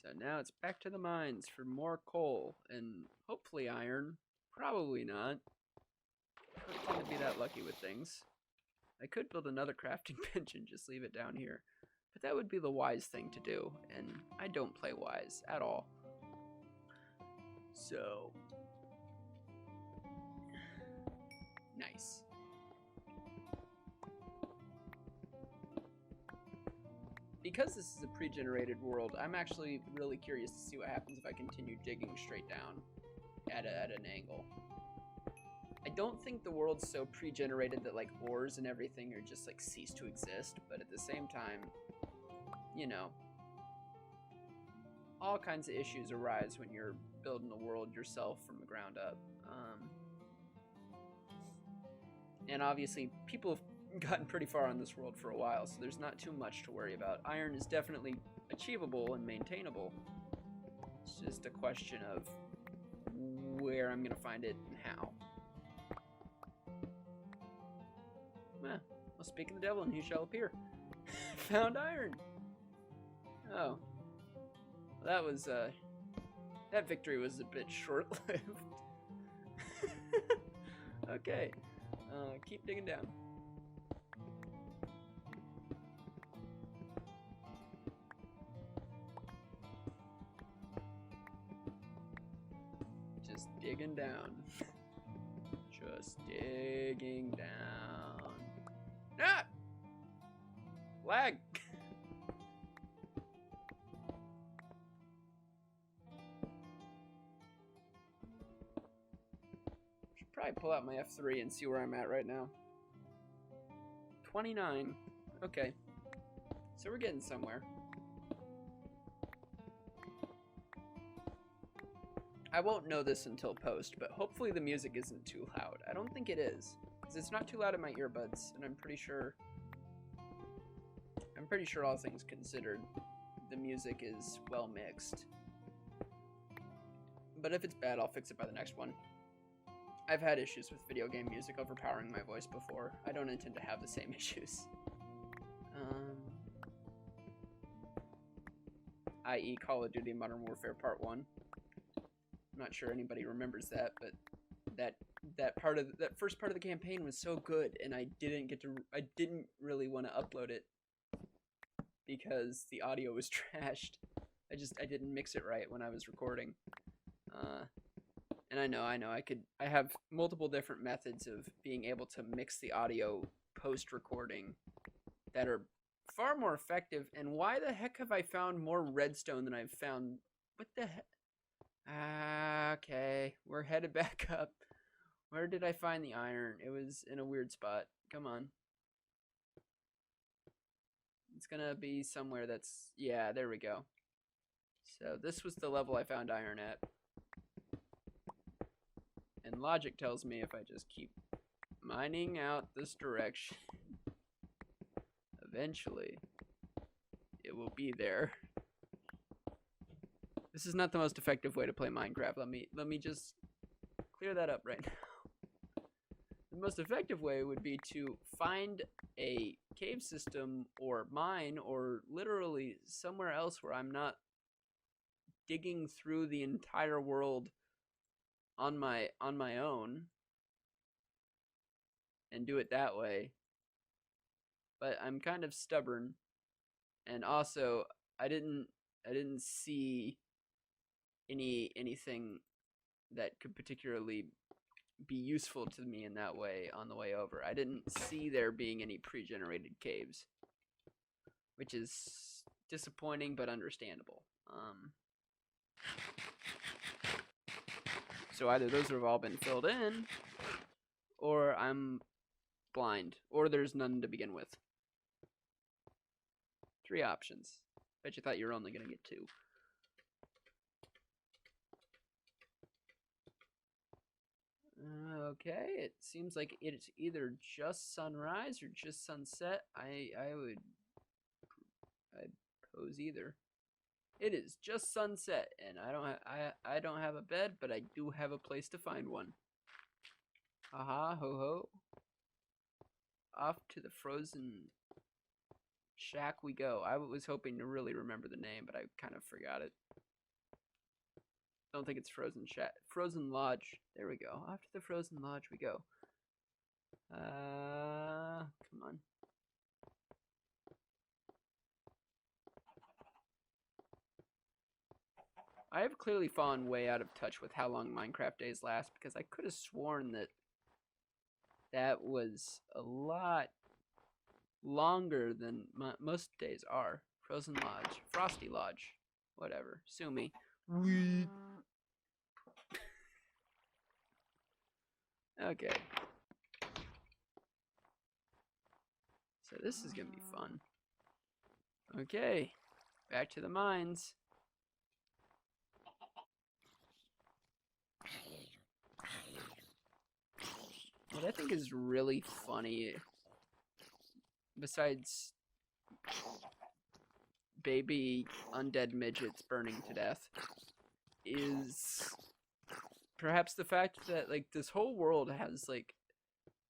So now it's back to the mines for more coal and hopefully iron. Probably not. I don't tend to be that lucky with things. I could build another crafting bench and just leave it down here. But that would be the wise thing to do, and I don't play wise at all. So, nice. Because this is a pre-generated world, I'm actually really curious to see what happens if I continue digging straight down at an angle. I don't think the world's so pre-generated that like ores and everything are just like cease to exist, but at the same time, you know, all kinds of issues arise when you're building the world yourself from the ground up. And obviously, people have gotten pretty far on this world for a while, so there's not too much to worry about. Iron is definitely achievable and maintainable. It's just a question of where I'm going to find it and how. Well, speak of the devil and he shall appear. Found iron! Oh. Well, that was, that victory was a bit short-lived. Okay. Keep digging down. Just digging down. Just digging down. Ah! Lag! Should probably pull out my F3 and see where I'm at right now. 29. Okay. So we're getting somewhere. I won't know this until post, but hopefully the music isn't too loud. I don't think it is, because it's not too loud in my earbuds, and I'm pretty sure all things considered, the music is well mixed. But if it's bad, I'll fix it by the next one. I've had issues with video game music overpowering my voice before. I don't intend to have the same issues. I.e. Call of Duty Modern Warfare Part 1. I'm not sure anybody remembers that, but that first part of the campaign was so good, and I didn't really want to upload it because the audio was trashed. I didn't mix it right when I was recording. And I know, I have multiple different methods of being able to mix the audio post-recording that are far more effective. And why the heck have I found more redstone than I've found? What the heck? Okay, we're headed back up. Where did I find the iron? It was in a weird spot. Come on. It's gonna be somewhere that's... Yeah, there we go. So this was the level I found iron at. And logic tells me if I just keep mining out this direction, eventually it will be there. This is not the most effective way to play Minecraft. Let me just clear that up right now. The most effective way would be to find a cave system or mine or literally somewhere else where I'm not digging through the entire world on my own and do it that way. But I'm kind of stubborn, and also I didn't see anything that could particularly be useful to me in that way on the way over. I didn't see there being any pre-generated caves, which is disappointing but understandable. So either those have all been filled in, or I'm blind, or there's none to begin with. 3 options. Bet you thought you were only going to get 2. Okay, it seems like it's either just sunrise or just sunset. I'd pose either. It is just sunset, and I don't have a bed, but I do have a place to find one. Aha, ho ho. Off to the frozen Shack we go. I was hoping to really remember the name, but I kind of forgot it. Don't think it's Frozen Shack. Frozen Lodge. There we go. Off to the Frozen Lodge we go. Come on. I have clearly fallen way out of touch with how long Minecraft days last, because I could have sworn that that was a lot longer than most days are. Frozen Lodge, Frosty Lodge, whatever. Sue me. Okay. So this is gonna be fun. Okay, back to the mines. What I think is really funny, besides baby undead midgets burning to death, is perhaps the fact that like this whole world has like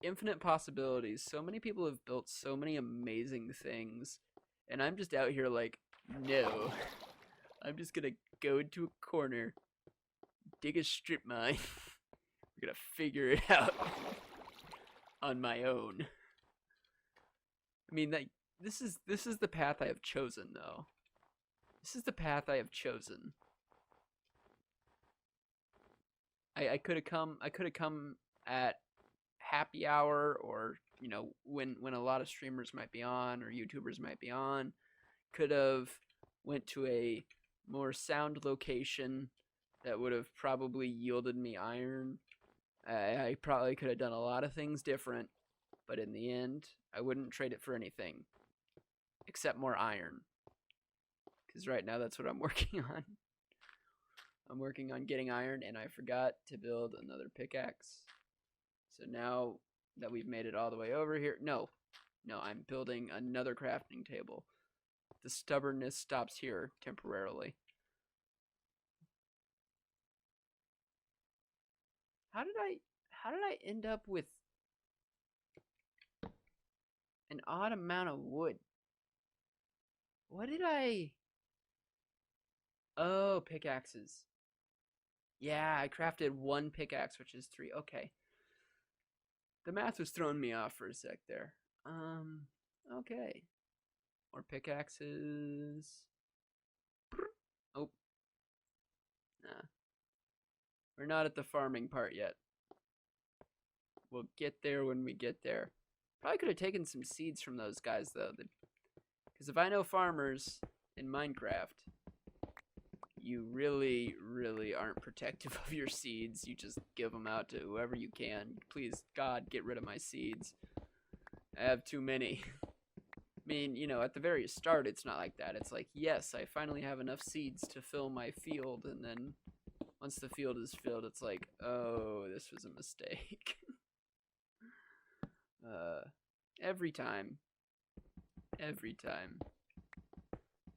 infinite possibilities. So many people have built so many amazing things, and I'm just out here like, no, I'm just gonna go into a corner, dig a strip mine. We're gonna figure it out on my own. I mean, like, this is the path I have chosen, though. This is the path I have chosen. I could have come at happy hour, or you know, when a lot of streamers might be on or YouTubers might be on. Could have went to a more sound location that would have probably yielded me iron. I probably could have done a lot of things different, but in the end, I wouldn't trade it for anything except more iron. Because right now, that's what I'm working on. I'm working on getting iron, and I forgot to build another pickaxe. So now that we've made it all the way over here, no, I'm building another crafting table. The stubbornness stops here temporarily. How did I end up with an odd amount of wood? What did I... Oh, pickaxes. Yeah, I crafted one pickaxe, which is 3. Okay. The math was throwing me off for a sec there. Okay. More pickaxes. Oh. Nah. We're not at the farming part yet. We'll get there when we get there. Probably could have taken some seeds from those guys, though. Because if I know farmers in Minecraft, you really, really aren't protective of your seeds. You just give them out to whoever you can. Please, God, get rid of my seeds. I have too many. I mean, you know, at the very start, it's not like that. It's like, yes, I finally have enough seeds to fill my field, and then once the field is filled, it's like, oh, this was a mistake. Every time. Every time.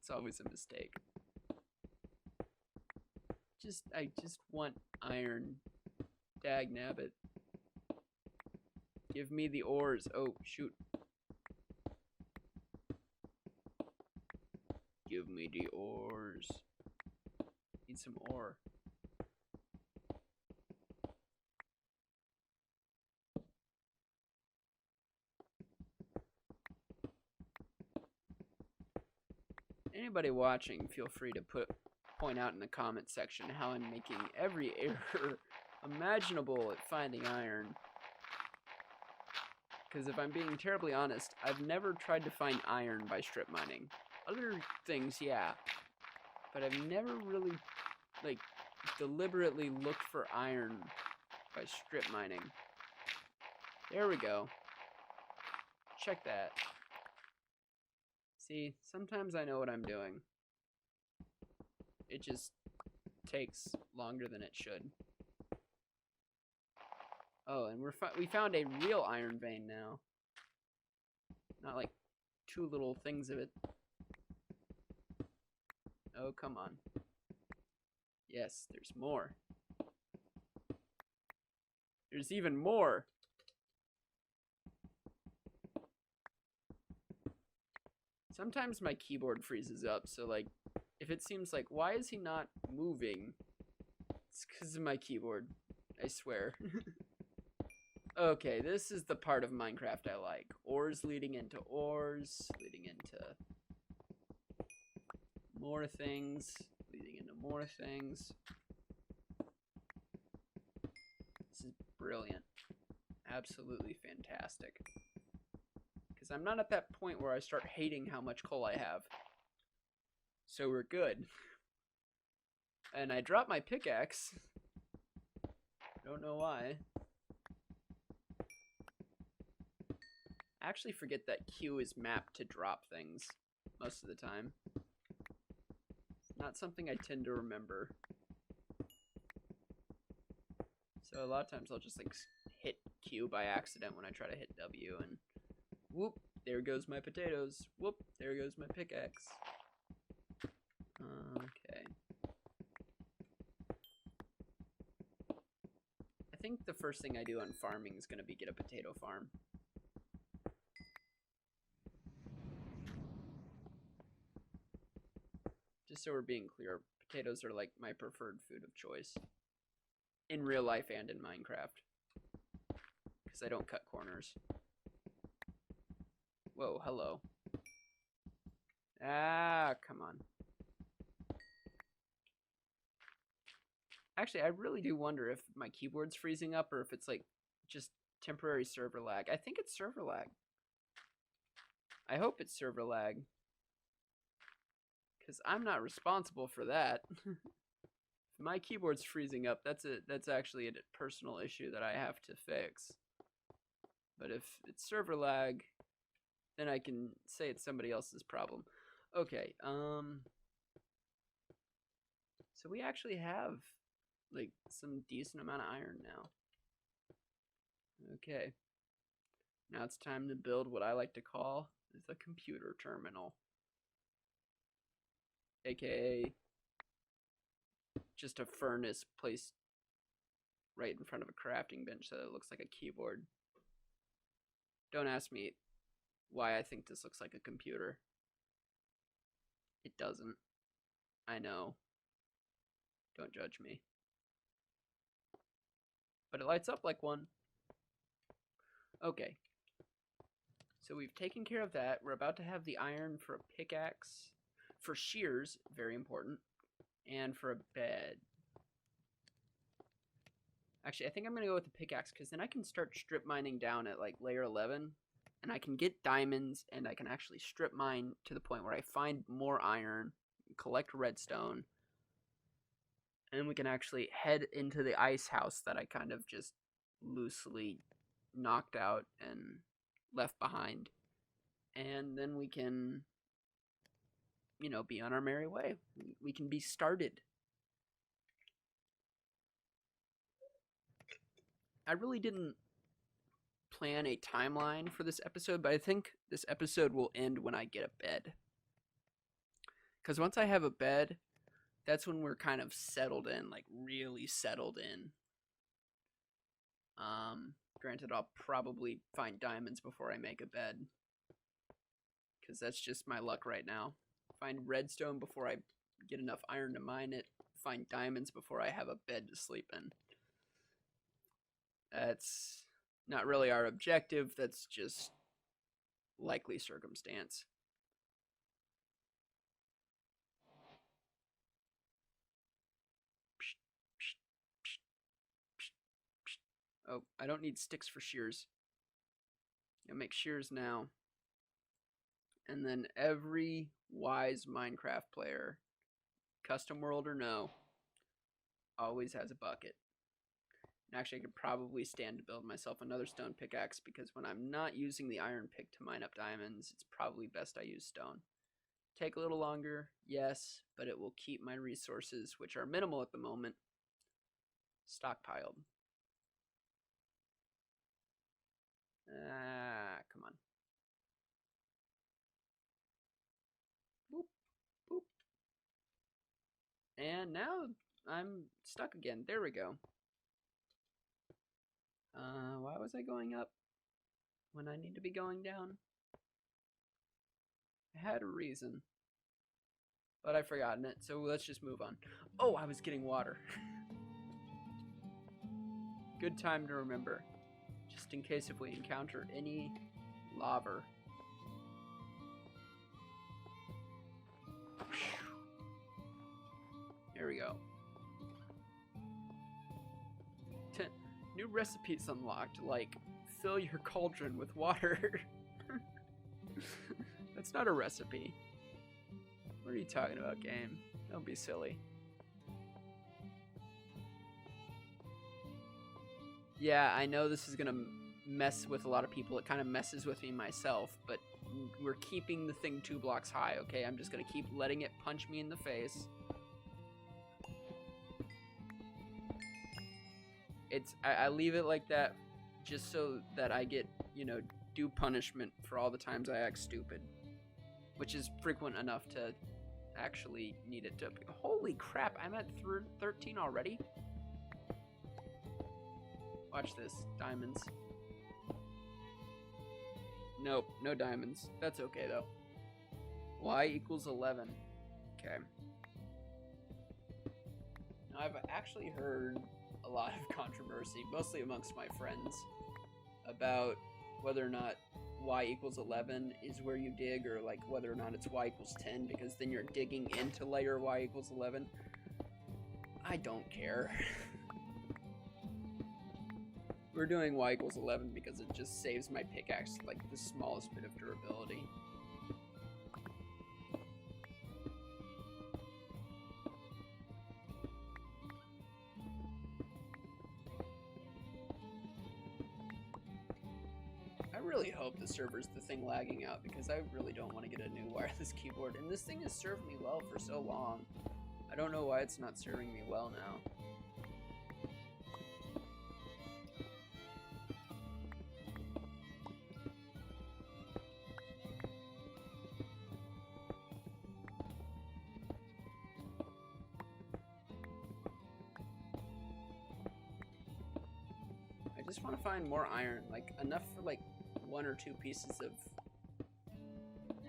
It's always a mistake. I just want iron. Dagnabbit. Give me the ores. Oh, shoot. Give me the ores. Need some ore. Anybody watching, feel free to point out in the comment section how I'm making every error imaginable at finding iron. Because if I'm being terribly honest, I've never tried to find iron by strip mining. Other things, yeah. But I've never really, like, deliberately looked for iron by strip mining. There we go. Check that. See, sometimes I know what I'm doing. It just takes longer than it should. Oh, and we found a real iron vein now. Not like 2 little things of it. Oh, come on. Yes, there's more. There's even more. Sometimes my keyboard freezes up, so like, if it seems like, why is he not moving? It's because of my keyboard, I swear. Okay, this is the part of Minecraft I like. Ores leading into ores, leading into more things, leading into more things. This is brilliant. Absolutely fantastic. Because I'm not at that point where I start hating how much coal I have. So we're good. And I dropped my pickaxe. Don't know why. I actually forget that Q is mapped to drop things most of the time. Not something I tend to remember. So a lot of times I'll just like hit Q by accident when I try to hit W, and whoop, there goes my potatoes. Whoop, there goes my pickaxe. Okay. I think the first thing I do on farming is going to be get a potato farm. Just so we're being clear, potatoes are like my preferred food of choice. In real life and in Minecraft. Because I don't cut corners. Whoa, hello. Ah, come on. Actually, I really do wonder if my keyboard's freezing up or if it's like just temporary server lag. I think it's server lag. I hope it's server lag. Because I'm not responsible for that. If my keyboard's freezing up, that's actually a personal issue that I have to fix. But if it's server lag, then I can say it's somebody else's problem. Okay, so we actually have like some decent amount of iron now. Okay. Now it's time to build what I like to call the computer terminal. AKA just a furnace placed right in front of a crafting bench so that it looks like a keyboard. Don't ask me why I think this looks like a computer. It doesn't. I know. Don't judge me. But it lights up like one. Okay. So we've taken care of that. We're about to have the iron for a pickaxe. For shears, very important. And for a bed. Actually, I think I'm going to go with the pickaxe because then I can start strip mining down at like layer 11. And I can get diamonds and I can actually strip mine to the point where I find more iron, collect redstone. And we can actually head into the ice house that I kind of just loosely knocked out and left behind. And then we can, you know, be on our merry way. We can be started. I really didn't plan a timeline for this episode, but I think this episode will end when I get a bed. Because once I have a bed, that's when we're kind of settled in, like really settled in. Granted, I'll probably find diamonds before I make a bed. Because that's just my luck right now. Find redstone before I get enough iron to mine it. Find diamonds before I have a bed to sleep in. That's not really our objective. That's just likely circumstance. Oh, I don't need sticks for shears. I'll make shears now. And then every wise Minecraft player, custom world or no, always has a bucket. And actually, I could probably stand to build myself another stone pickaxe because when I'm not using the iron pick to mine up diamonds, it's probably best I use stone. Take a little longer, yes, but it will keep my resources, which are minimal at the moment, stockpiled. Ah, come on. Boop, boop. And now I'm stuck again. There we go. Why was I going up when I need to be going down? It had a reason, but I've forgotten it, so let's just move on. Oh, I was getting water. Good time to remember, just in case if we encounter any lava. There we go. New recipes unlocked, like fill your cauldron with water. That's not a recipe. What are you talking about, game? Don't be silly. Yeah, I know this is gonna mess with a lot of people. It kind of messes with me myself, but we're keeping the thing 2 blocks high, okay? I'm just gonna keep letting it punch me in the face. I leave it like that just so that I get, due punishment for all the times I act stupid, which is frequent enough to actually need it to. Holy crap, I'm at 13 already. Watch this. Diamonds. Nope, no diamonds. That's okay though. Y equals 11. Okay. Now I've actually heard a lot of controversy, mostly amongst my friends, about whether or not y equals 11 is where you dig, or like whether or not it's y equals 10, because then you're digging into layer y equals 11. I don't care. We're doing y equals 11 because it just saves my pickaxe like the smallest bit of durability. I really hope the server's the thing lagging out, because I really don't want to get a new wireless keyboard, and this thing has served me well for so long. I don't know why it's not serving me well now. I just want to find more iron, like enough for like 1 or 2 pieces of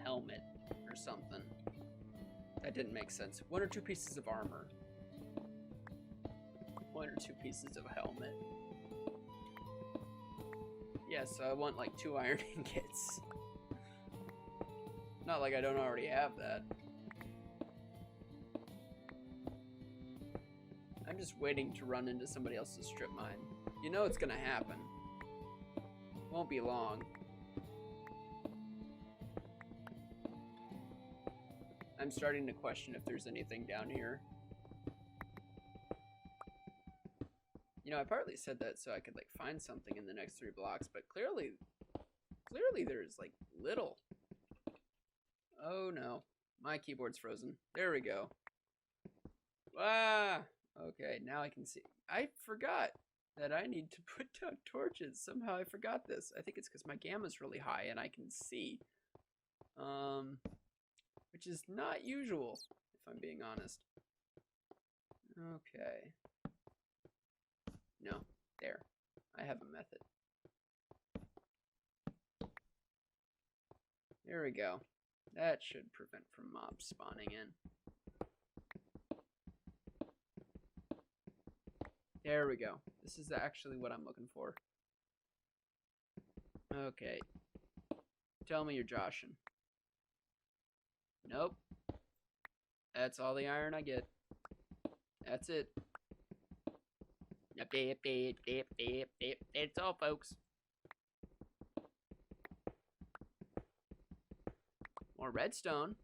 helmet or something. That didn't make sense. 1 or 2 pieces of armor. 1 or 2 pieces of helmet. Yeah, so I want like 2 iron ingots. Not like I don't already have that. I'm just waiting to run into somebody else's strip mine. You know it's gonna happen. Won't be long. I'm starting to question if there's anything down here. You know, I partly said that so I could like find something in the next 3 blocks, but clearly there's like little. Oh no, my keyboard's frozen. There we go. Ah, okay, now I can see. I forgot that I need to put down torches. Somehow I forgot this. I think it's because my gamma's really high and I can see. Which is not usual, if I'm being honest. Okay. No, there. I have a method. There we go. That should prevent from mobs spawning in. There we go. This is actually what I'm looking for. Okay. Tell me you're joshing. Nope. That's all the iron I get. That's it. It's all, folks. More redstone.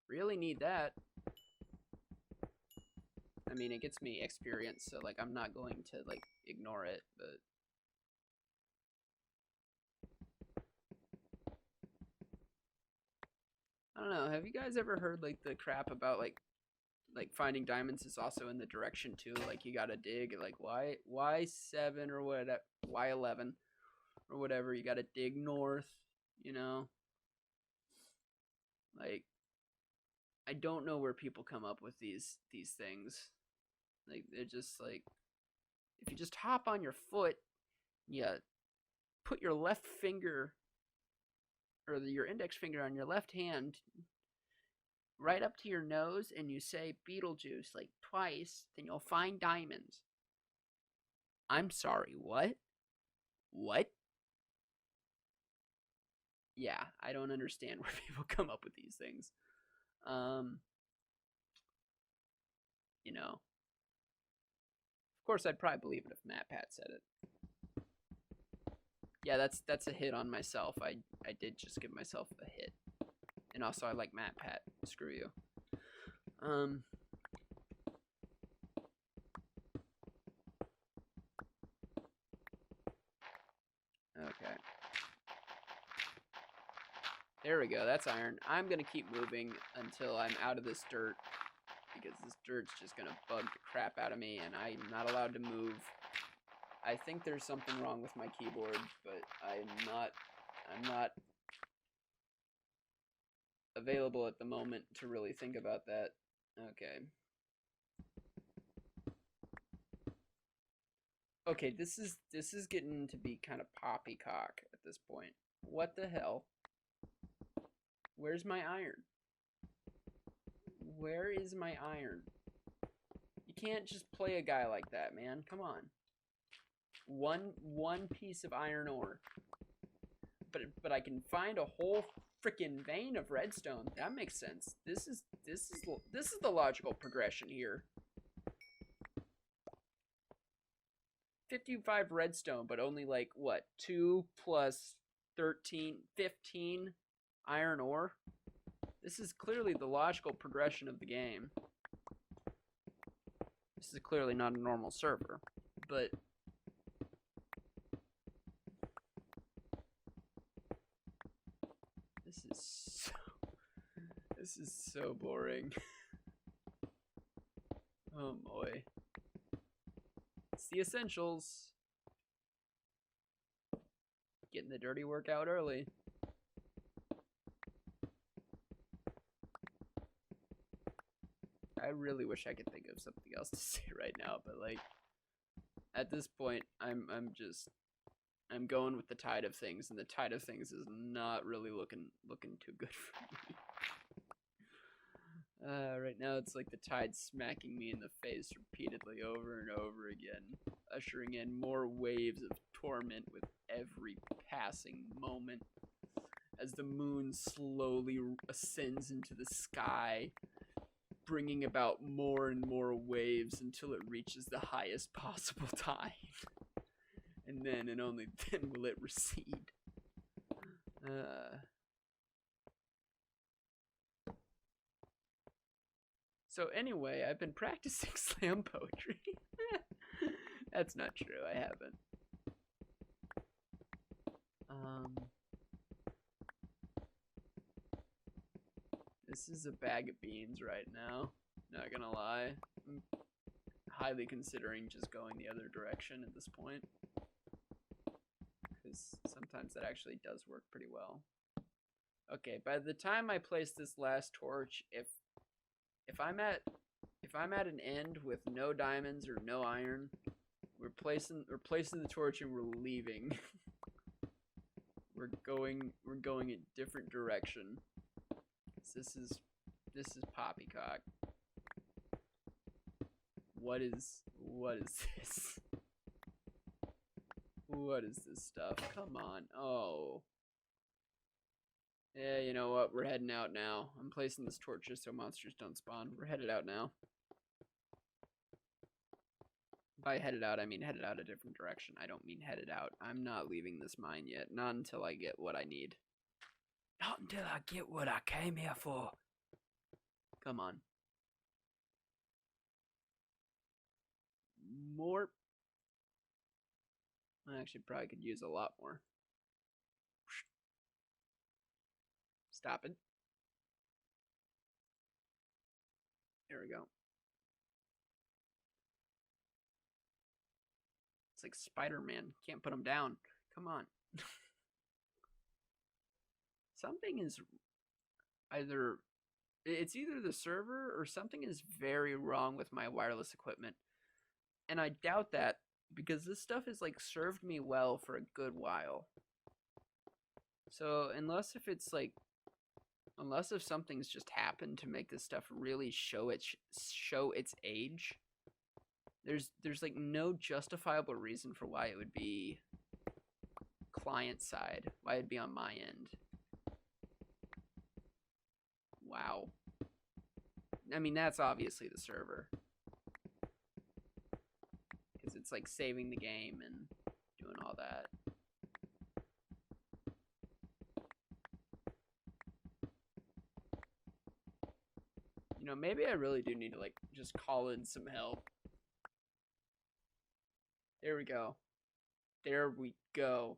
Really need that. I mean, it gets me experience, so like I'm not going to like ignore it, but I don't know. Have you guys ever heard like the crap about like finding diamonds is also in the direction too? Like you gotta dig like Y7 or whatever, Y11 or whatever. You gotta dig north, you know. Like I don't know where people come up with these things. Like they're just like, if you just hop on your foot, yeah, put your left finger or your index finger on your left hand right up to your nose and you say Beetlejuice like twice, then you'll find diamonds. I'm sorry, what? What? Yeah, I don't understand where people come up with these things. You know, of course, I'd probably believe it if MatPat said it. Yeah, that's a hit on myself. I did just give myself a hit, and also I like MatPat. Screw you. Okay. There we go. That's iron. I'm gonna keep moving until I'm out of this dirt, because this dirt's just gonna bug the crap out of me, and I'm not allowed to move. I think there's something wrong with my keyboard, but I'm not available at the moment to really think about that. Okay. Okay, this is getting to be kind of poppycock at this point. What the hell? Where's my iron? Where is my iron? You can't just play a guy like that, man. Come on. One piece of iron ore. But I can find a whole freaking vein of redstone. That makes sense. This is the logical progression here. 55 redstone, but only like what? 2 plus 13, 15 iron ore. This is clearly the logical progression of the game. This is clearly not a normal server, but this is so boring. Oh boy. It's the essentials. Getting the dirty work out early. I really wish I could think of something else to say right now, but like at this point I'm going with the tide of things, and the tide of things is not really looking too good for me. Right now it's like the tide smacking me in the face repeatedly over and over again, ushering in more waves of torment with every passing moment as the moon slowly ascends into the sky, bringing about more and more waves until it reaches the highest possible tide. And then and only then will it recede. So anyway, I've been practicing slam poetry. That's not true, I haven't. This is a bag of beans right now. Not gonna lie. I'm highly considering just going the other direction at this point, because sometimes that actually does work pretty well. Okay, by the time I place this last torch, if I'm at an end with no diamonds or no iron, we're placing the torch and we're leaving. we're going a different direction. This is poppycock. What is this? What is this stuff? Come on. Oh. Yeah, you know what? We're heading out now. I'm placing this torch just so monsters don't spawn. We're headed out now. By headed out, I mean headed out a different direction. I don't mean headed out. I'm not leaving this mine yet. Not until I get what I need. Not until I get what I came here for. Come on. More. I actually probably could use a lot more. Stop it. There we go. It's like Spider-Man. Can't put him down. Come on. Something is either... It's either the server or something is very wrong with my wireless equipment. And I doubt that, because this stuff has like served me well for a good while. So unless if it's like, unless if something's just happened to make this stuff really show its age, there's like no justifiable reason for why it would be client side, why it'd be on my end. Wow. I mean, that's obviously the server, because it's like saving the game and doing all that. You know, maybe I really do need to like just call in some help. There we go. There we go.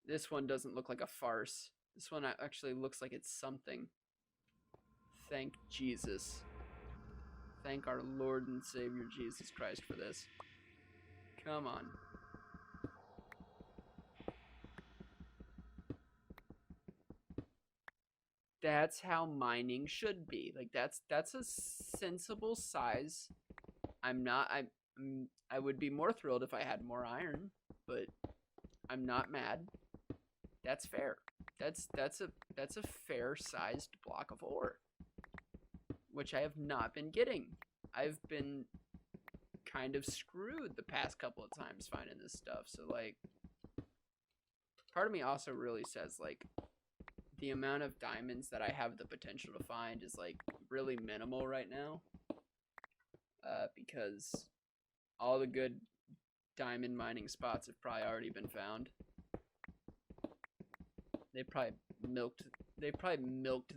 This one doesn't look like a farce. This one actually looks like it's something. Thank Jesus. Thank our Lord and Savior Jesus Christ for this. Come on. That's how mining should be. Like that's a sensible size. I would be more thrilled if I had more iron, but I'm not mad. That's fair. That's a fair sized block of ore, which I have not been getting. I've been kind of screwed the past couple of times finding this stuff. So like, part of me also really says like, the amount of diamonds that I have the potential to find is like really minimal right now, because all the good diamond mining spots have probably already been found. They probably milked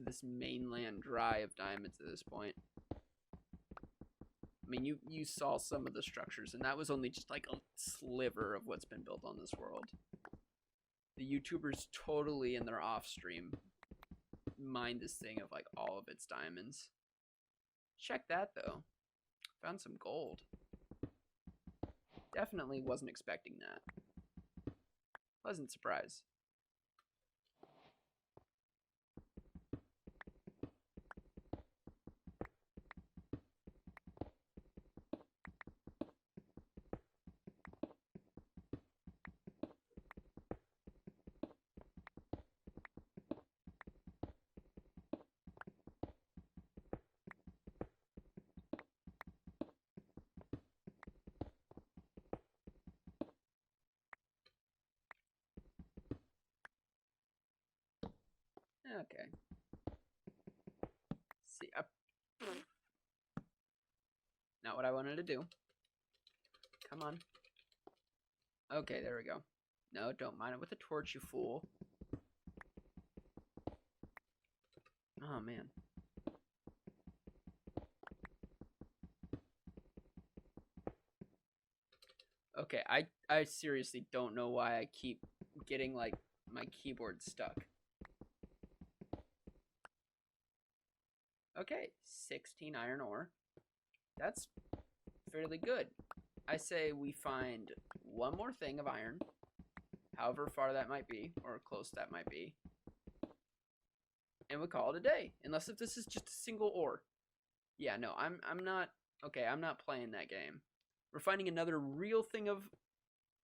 this mainland dry of diamonds at this point. I mean, you saw some of the structures, and that was only just like a sliver of what's been built on this world. The YouTubers totally in their off stream mined this thing of like all of its diamonds. Check that though. Found some gold. Definitely wasn't expecting that. Pleasant surprise. Okay. See, not what I wanted to do. Come on. Okay, there we go. No, don't mine it with a torch, you fool. Oh, man. Okay, I seriously don't know why I keep getting, like, my keyboard stuck. Okay, 16 iron ore. That's fairly good. I say we find one more thing of iron, however far that might be, or close that might be, and we call it a day. Unless if this is just a single ore. Yeah, no, I'm not, okay, I'm not playing that game. We're finding another real thing of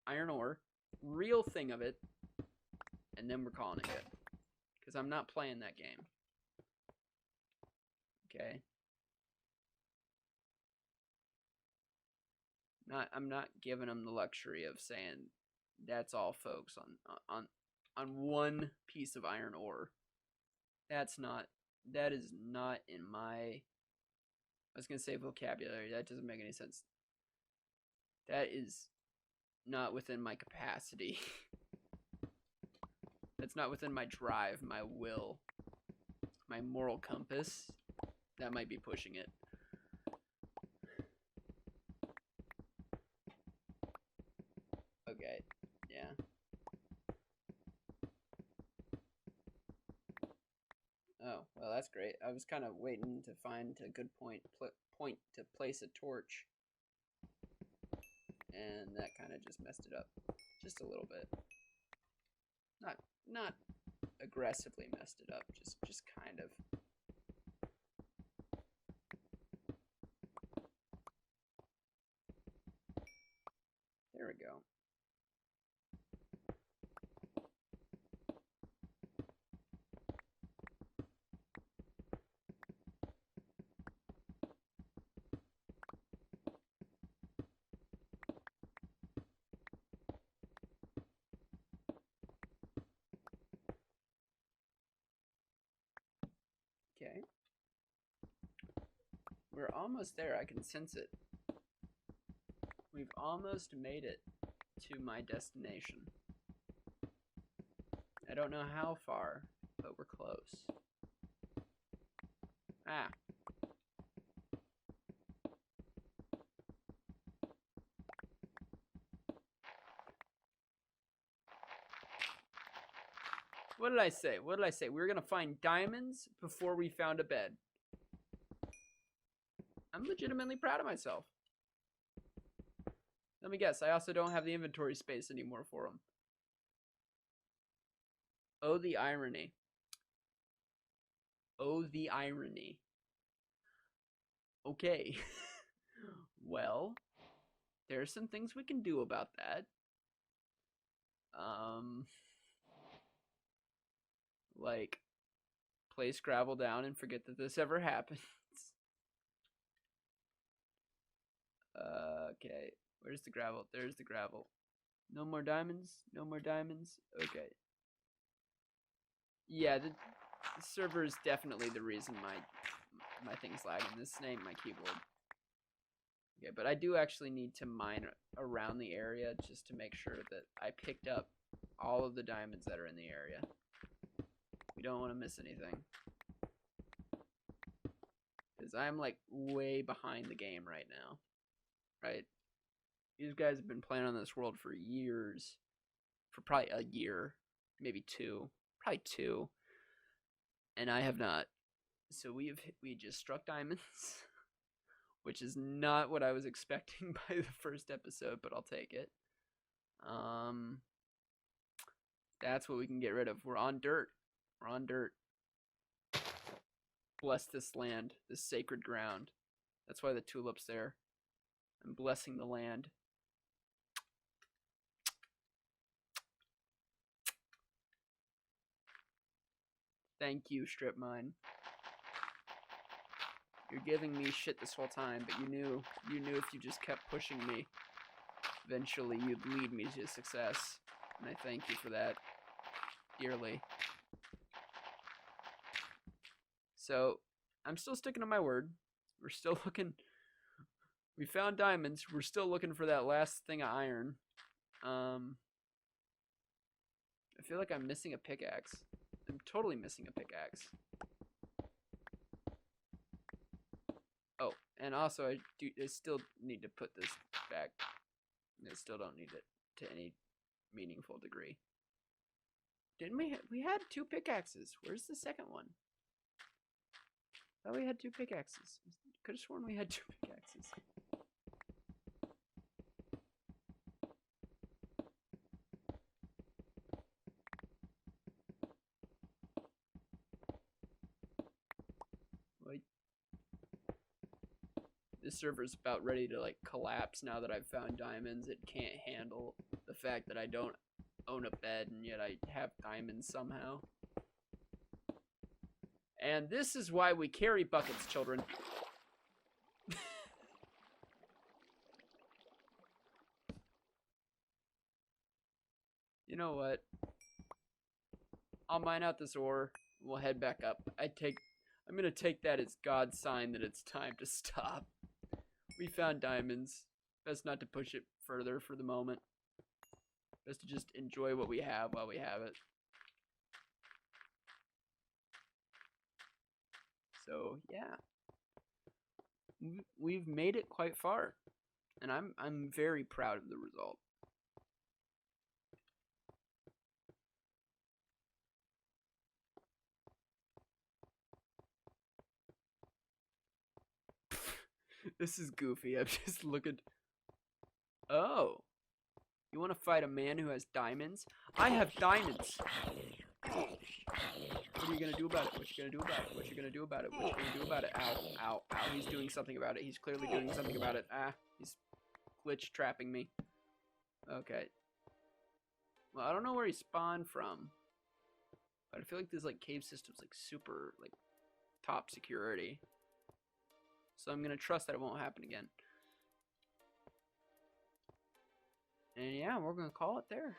iron ore, real thing of it, and then we're calling it good. Because I'm not playing that game. Okay. I'm not giving them the luxury of saying that's all, folks, on one piece of iron ore. That is not in my, I was gonna say vocabulary. That doesn't make any sense. That is not within my capacity. That's not within my drive, my will, my moral compass. That might be pushing it. Okay, yeah. Oh, well, that's great. I was kind of waiting to find a good point to place a torch. And that kind of just messed it up. Just a little bit. Not aggressively messed it up, just kind of. There we go. We're almost there. I can sense it. We've almost made it to my destination. I don't know how far, but we're close. Ah. What did I say? What did I say? We were gonna find diamonds before we found a bed. I'm legitimately proud of myself. Let me guess, I also don't have the inventory space anymore for them. Oh, the irony. Oh, the irony. Okay. Well, there's some things we can do about that. Like, place gravel down and forget that this ever happens. Okay. Where's the gravel? There's the gravel. No more diamonds? No more diamonds? Okay. Yeah, the server is definitely the reason my thing's lagging. This ain't my keyboard. Okay, but I do actually need to mine around the area just to make sure that I picked up all of the diamonds that are in the area. We don't want to miss anything. Because I'm like way behind the game right now. Right? These guys have been playing on this world for years. For probably a year. Maybe two. Probably two. And I have not. So we just struck diamonds. Which is not what I was expecting by the first episode, but I'll take it. That's what we can get rid of. We're on dirt. We're on dirt. Bless this land, this sacred ground. That's why the tulip's there. I'm blessing the land. Thank you, strip mine. You're giving me shit this whole time, but you knew if you just kept pushing me, eventually you'd lead me to success. And I thank you for that dearly. So, I'm still sticking to my word. We're still looking. We found diamonds. We're still looking for that last thing of iron. I feel like I'm missing a pickaxe. I'm totally missing a pickaxe. Oh, and also I still need to put this back. I still don't need it to any meaningful degree. Didn't we? We had 2 pickaxes. Where's the second one? I thought we had 2 pickaxes. Could have sworn we had 2 pickaxes. Wait. This server's about ready to like collapse now that I've found diamonds. It can't handle the fact that I don't own a bed and yet I have diamonds somehow. And this is why we carry buckets, children. You know what? I'll mine out this ore. We'll head back up. I'm gonna take that as God's sign that it's time to stop. We found diamonds. Best not to push it further for the moment. Best to just enjoy what we have while we have it. So yeah, we've made it quite far, and I'm very proud of the result. This is goofy. I'm just looking. Oh, you want to fight a man who has diamonds? I have diamonds. What are you gonna do about it? What you gonna do about it? What you gonna do about it? What you gonna do about it? Ow, ow, ow. He's doing something about it. He's clearly doing something about it. Ah, he's glitch trapping me. Okay. Well, I don't know where he spawned from. But I feel like this like cave system's like super like top security. So I'm gonna trust that it won't happen again. And yeah, we're gonna call it there.